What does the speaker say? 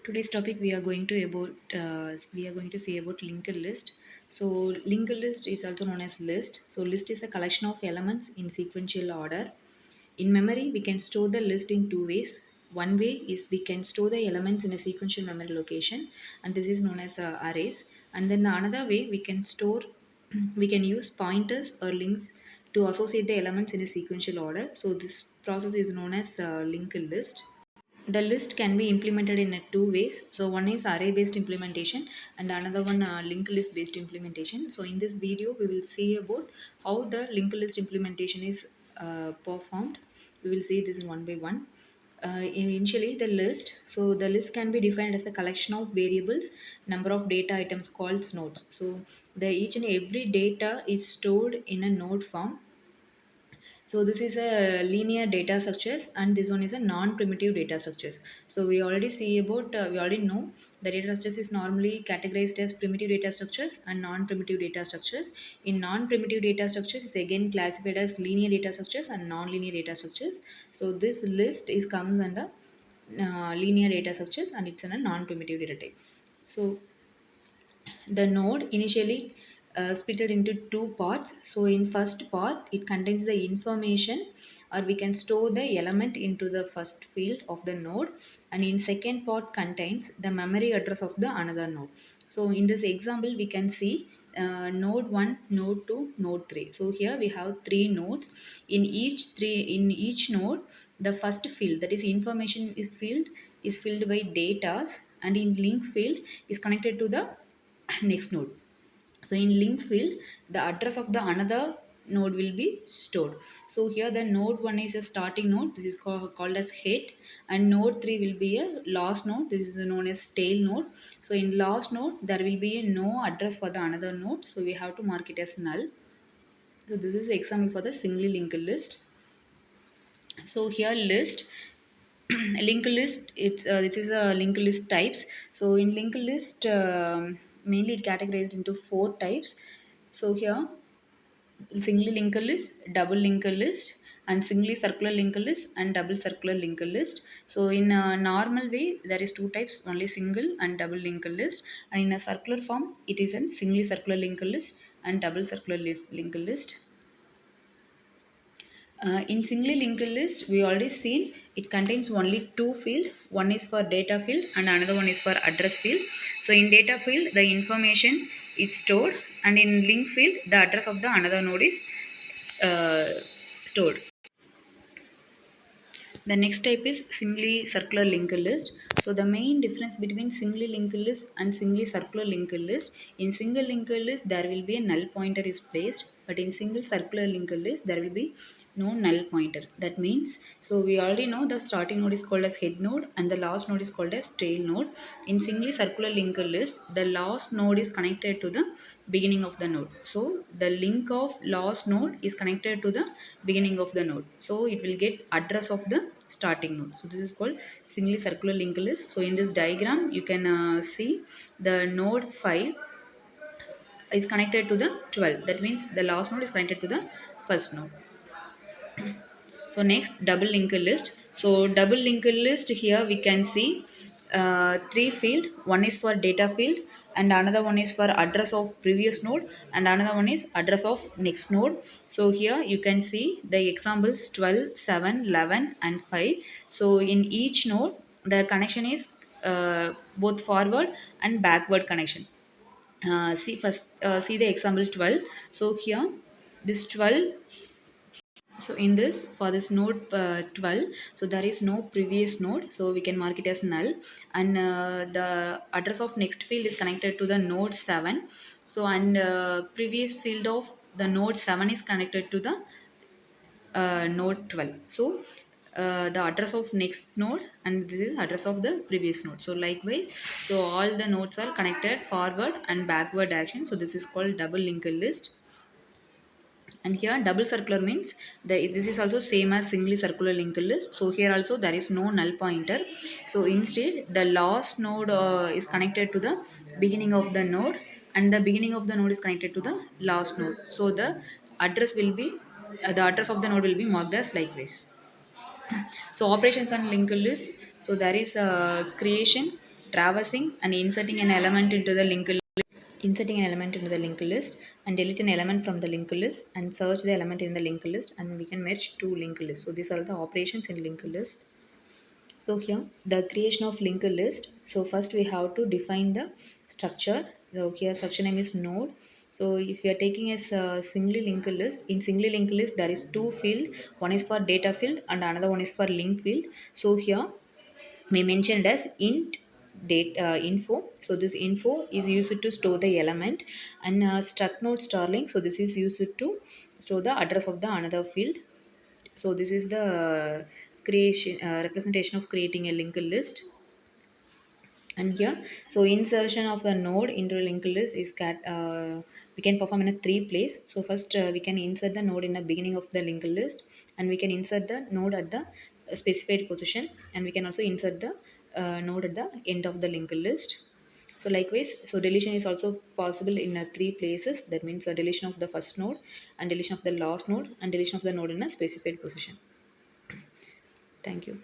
Today's topic we are going to see about linked list. So linked list is also known as list. So list is a collection of elements in sequential order. In memory, we can store the list in two ways. One way is we can store the elements in a sequential memory location, and this is known as arrays. And then the another way we can store, we can use pointers or links to associate the elements in a sequential order. So this process is known as linked list. The list can be implemented in two ways. So one is array based implementation and another one linked list based implementation. So in this video we will see about how the linked list implementation is performed. We will see this one by one. Initially the list, so the list can be defined as a collection of variables, number of data items called nodes. So the each and every data is stored in a node form. So this is a linear data structures and this one is a non-primitive data structures. So we already see about, we already know the data structures is normally categorized as primitive data structures and non-primitive data structures. In non-primitive data structures is again classified as linear data structures and non-linear data structures. So this list is comes under linear data structures and it's in a non-primitive data type. So the node initially split it into two parts. So in first part, it contains the information or we can store the element into the first field of the node. And in second part contains the memory address of the another node. So in this example, we can see node 1, node 2, node 3. So here we have three nodes. In each node, the first field, that is information is filled by data, and in link field is connected to the next node. So in link field, the address of the another node will be stored. So here the node 1 is a starting node, this is called as head, and node 3 will be a last node, this is known as tail node. So in last node there will be a no address for the another node, so we have to mark it as null. So this is example for the singly linked list. So here list linked list, it's this is a linked list types. So in linked list, mainly it categorized into four types. So here singly linked list, double linked list, and singly circular linked list and double circular linked list. So in a normal way there is two types, only single and double linked list, and in a circular form it is a singly circular linked list and double circular linked list. In singly linked list, we already seen it contains only two field. One is for data field and another one is for address field. So in data field, the information is stored, and in link field, the address of the another node is uh, stored. The next type is singly circular linked list. So the main difference between singly linked list and singly circular linked list, in single linked list there will be a null pointer is placed, but in single circular linked list there will be no null pointer. That means, so we already know the starting node is called as head node and the last node is called as tail node. In singly circular linked list, the last node is connected to the beginning of the node. So the link of last node is connected to the beginning of the node. So it will get address of the starting node. So this is called singly circular linked list. So in this diagram, you can see the node 5 is connected to the 12. That means the last node is connected to the first node. So next, double linked list. So double linked list, here we can see three field. One is for data field and another one is for address of previous node and another one is address of next node. So here you can see the examples 12, 7, 11 and 5. So in each node the connection is both forward and backward connection. See the example 12. So here this 12, so in this, for this node 12, so there is no previous node, so we can mark it as null, and the address of next field is connected to the node 7. So and previous field of the node 7 is connected to the node 12. So the address of next node and this is address of the previous node. So likewise, so all the nodes are connected forward and backward direction. So this is called double linked list. And here double circular means this is also same as singly circular linked list. So here also there is no null pointer. So instead the last node is connected to the beginning of the node and the beginning of the node is connected to the last node. So the address will be the address of the node will be marked as likewise. So operations on linked list. So there is a creation. traversing and inserting an element into the linked inserting an element into the linked list, and delete an element from the linked list, and search the element in the linked list, and we can merge two linked lists. So these are the operations in linked list. So here the creation of linked list. So first we have to define the structure. So here structure name is node. So if you are taking as a singly linked list, in singly linked list there is two field. One is for data field and another one is for link field. So here we mentioned as int date info. So this info is used to store the element, and struct node starling. So this is used to store the address of the another field. So this is the creation representation of creating a linked list. And here, so insertion of a node into a linked list is we can perform in a three place. So first we can insert the node in the beginning of the linked list, and we can insert the node at the specified position, and we can also insert the node at the end of the linked list. So likewise, so deletion is also possible in three places. That means deletion of the first node, and deletion of the last node, and deletion of the node in a specified position. Thank you.